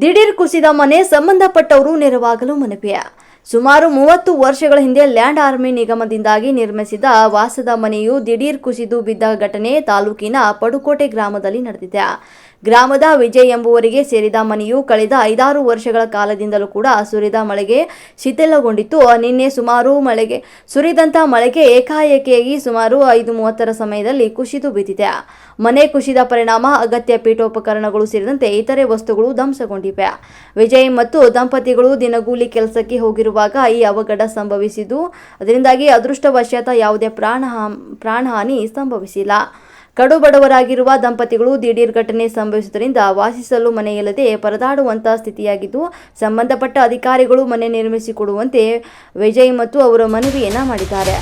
ದಿಢೀರ್ ಕುಸಿದ ಮನೆ, ಸಂಬಂಧಪಟ್ಟವರು ನೆರವಾಗಲು ಮನವಿ. ಸುಮಾರು 30 ವರ್ಷಗಳ ಹಿಂದೆ ಲ್ಯಾಂಡ್ ಆರ್ಮಿ ನಿಗಮದಿಂದಾಗಿ ನಿರ್ಮಿಸಿದ ವಾಸದ ಮನೆಯು ದಿಢೀರ್ ಕುಸಿದು ಬಿದ್ದ ಘಟನೆ ತಾಲೂಕಿನ ಪಡುಕೋಟೆ ಗ್ರಾಮದಲ್ಲಿ ನಡೆದಿದೆ. ಗ್ರಾಮದ ವಿಜಯ್ ಎಂಬುವರಿಗೆ ಸೇರಿದ ಮನೆಯು ಕಳೆದ 5-6 ವರ್ಷಗಳ ಕಾಲದಿಂದಲೂ ಕೂಡ ಸುರಿದ ಮಳೆಗೆ ಶಿಥಿಲಗೊಂಡಿತ್ತು. ನಿನ್ನೆ ಸುರಿದಂತ ಮಳೆಗೆ ಏಕಾಏಕಿಯಾಗಿ ಸುಮಾರು 5:30 ಸಮಯದಲ್ಲಿ ಕುಸಿದು ಬಿದ್ದಿದೆ. ಮನೆ ಕುಸಿದ ಪರಿಣಾಮ ಅಗತ್ಯ ಪೀಠೋಪಕರಣಗಳು ಸೇರಿದಂತೆ ಇತರೆ ವಸ್ತುಗಳು ಧ್ವಂಸಗೊಂಡಿವೆ. ವಿಜಯ್ ಮತ್ತು ದಂಪತಿಗಳು ದಿನಗೂಲಿ ಕೆಲಸಕ್ಕೆ ಹೋಗಿರುವಾಗ ಈ ಅವಘಡ ಸಂಭವಿಸಿದ್ದು, ಅದರಿಂದಾಗಿ ಅದೃಷ್ಟವಶಾತ್ ಯಾವುದೇ ಪ್ರಾಣಹಾನಿ ಸಂಭವಿಸಿಲ್ಲ. ಕಡು ಬಡವರಾಗಿರುವ ದಂಪತಿಗಳು ದಿಢೀರ್ ಘಟನೆ ಸಂಭವಿಸುವುದರಿಂದ ವಾಸಿಸಲು ಮನೆಯಿಲ್ಲದೆ ಪರದಾಡುವಂತಹ ಸ್ಥಿತಿಯಾಗಿದ್ದು, ಸಂಬಂಧಪಟ್ಟ ಅಧಿಕಾರಿಗಳು ಮನೆ ನಿರ್ಮಿಸಿಕೊಡುವಂತೆ ವಿಜಯ್ ಮತ್ತು ಅವರ ಮನವಿಯನ್ನ ಮಾಡಿದ್ದಾರೆ.